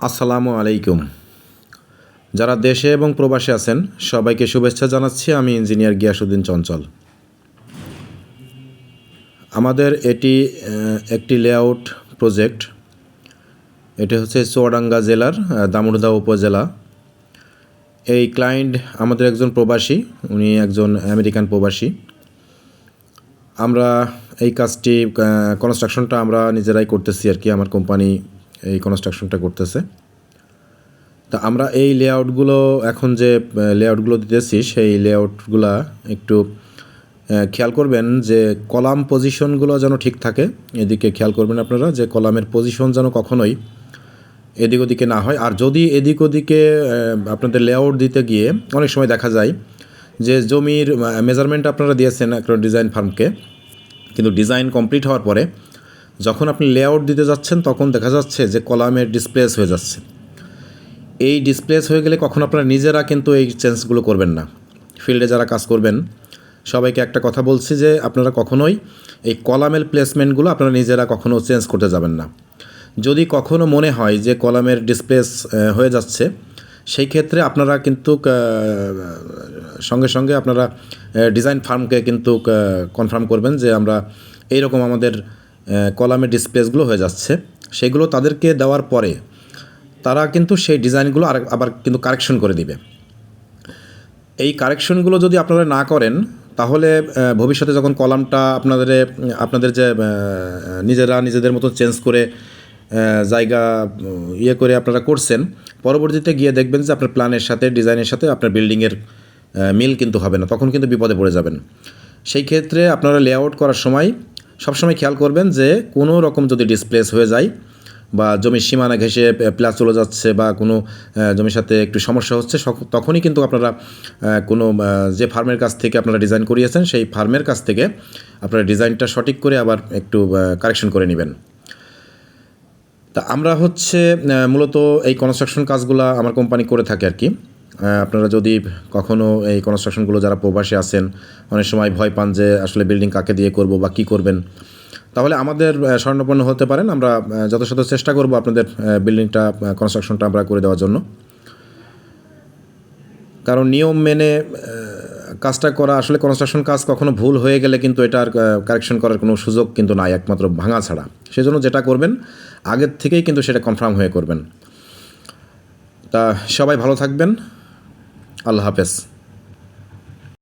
আসসালামু আলাইকুম। যারা দেশে এবং প্রবাসে আছেন সবাইকে শুভেচ্ছা জানাচ্ছি। আমি ইঞ্জিনিয়ার গিয়াসউদ্দিন চঞ্চল। আমাদের এটি একটি লেআউট প্রজেক্ট। এটি হচ্ছে চুয়াডাঙ্গা জেলার দামুড়দা উপজেলা। এই ক্লায়েন্ট আমাদের একজন প্রবাসী, উনি একজন আমেরিকান প্রবাসী। আমরা এই কাজটি কনস্ট্রাকশনটা আমরা নিজেরাই করতেছি আর কি। আমার কোম্পানি এই কনস্ট্রাকশনটা করতেছে। তা আমরা এই লেআউটগুলো এখন যে লেআউটগুলো দিতেছি সেই লেআউটগুলা একটু খেয়াল করবেন যে কলাম পজিশনগুলো যেন ঠিক থাকে। এদিকে খেয়াল করবেন আপনারা যে কলামের পজিশন যেন কখনোই এদিক ওদিকে না হয়। আর যদি এদিক ওদিকে আপনাদের লেআউট দিতে গিয়ে অনেক সময় দেখা যায় যে জমির মেজারমেন্ট আপনারা দিয়েছেন একটা ডিজাইন ফার্মকে, কিন্তু ডিজাইন কমপ্লিট হওয়ার পরে যখন আপনি লেআউট দিতে যাচ্ছেন তখন দেখা যাচ্ছে যে কলামের ডিসপ্লেস হয়ে যাচ্ছে। এই ডিসপ্লেস হয়ে গেলে কখন আপনারা নিজেরা কিন্তু এই চেঞ্জগুলো করবেন না। ফিল্ডে যারা কাজ করবেন সবাইকে একটা কথা বলছি যে আপনারা কখনোই এই কলামের প্লেসমেন্টগুলো আপনারা নিজেরা কখনও চেঞ্জ করতে যাবেন না। যদি কখনও মনে হয় যে কলামের ডিসপ্লেস হয়ে যাচ্ছে, সেই ক্ষেত্রে আপনারা কিন্তু সঙ্গে সঙ্গে আপনারা ডিজাইন ফার্মকে কিন্তু কনফার্ম করবেন যে আমরা এইরকম আমাদের কলামের ডিসপ্লেসগুলো হয়ে যাচ্ছে। সেগুলো তাদেরকে দেওয়ার পরে তারা কিন্তু সেই ডিজাইনগুলো আবার কিন্তু কারেকশন করে দিবে। এই কারেকশনগুলো যদি আপনারা না করেন তাহলে ভবিষ্যতে যখন কলামটা আপনাদের যে নিজেরা নিজেদের মতো চেঞ্জ করে জায়গা করে আপনারা করছেন, পরবর্তীতে গিয়ে দেখবেন যে আপনার প্ল্যানের সাথে ডিজাইনের সাথে আপনার বিল্ডিংয়ের মিল কিন্তু হবে না, তখন কিন্তু বিপদে পড়ে যাবেন। সেই ক্ষেত্রে আপনারা লেআউট করার সময় সবসময় খেয়াল করবেন যে কোনো রকম যদি ডিসপ্লেস হয়ে যায় বা জমির সীমানা ঘেঁষে প্লাস চলে যাচ্ছে বা কোনো জমির সাথে একটু সমস্যা হচ্ছে, তখনই কিন্তু আপনারা কোনো যে ফার্মের কাছ থেকে আপনারা ডিজাইন করিয়েছেন সেই ফার্মের কাছ থেকে আপনারা ডিজাইনটা সঠিক করে আবার একটু কারেকশন করে নেবেন। তা আমরা হচ্ছে মূলত এই কনস্ট্রাকশন কাজগুলো আমার কোম্পানি করে থাকে আর কি। আপনারা যদি কখনও এই কনস্ট্রাকশনগুলো যারা প্রবাসে আছেন অনেক সময় ভয় পান যে আসলে বিল্ডিং কাকে দিয়ে করব বা কী করবেন, তাহলে আমাদের স্বর্ণপন্ন হতে পারেন। আমরা যথাযথ চেষ্টা করব আপনাদের বিল্ডিংটা কনস্ট্রাকশনটা আমরা করে দেওয়ার জন্য। কারণ নিয়ম মেনে কাজটা করা, আসলে কনস্ট্রাকশন কাজ কখনো ভুল হয়ে গেলে কিন্তু এটার কারেকশন করার কোনো সুযোগ কিন্তু নাই, একমাত্র ভাঙা ছাড়া। সেজন্য যেটা করবেন আগের থেকেই কিন্তু সেটা কনফার্ম হয়ে করবেন। তা সবাই ভালো থাকবেন। আল্লাহ হাফেজ।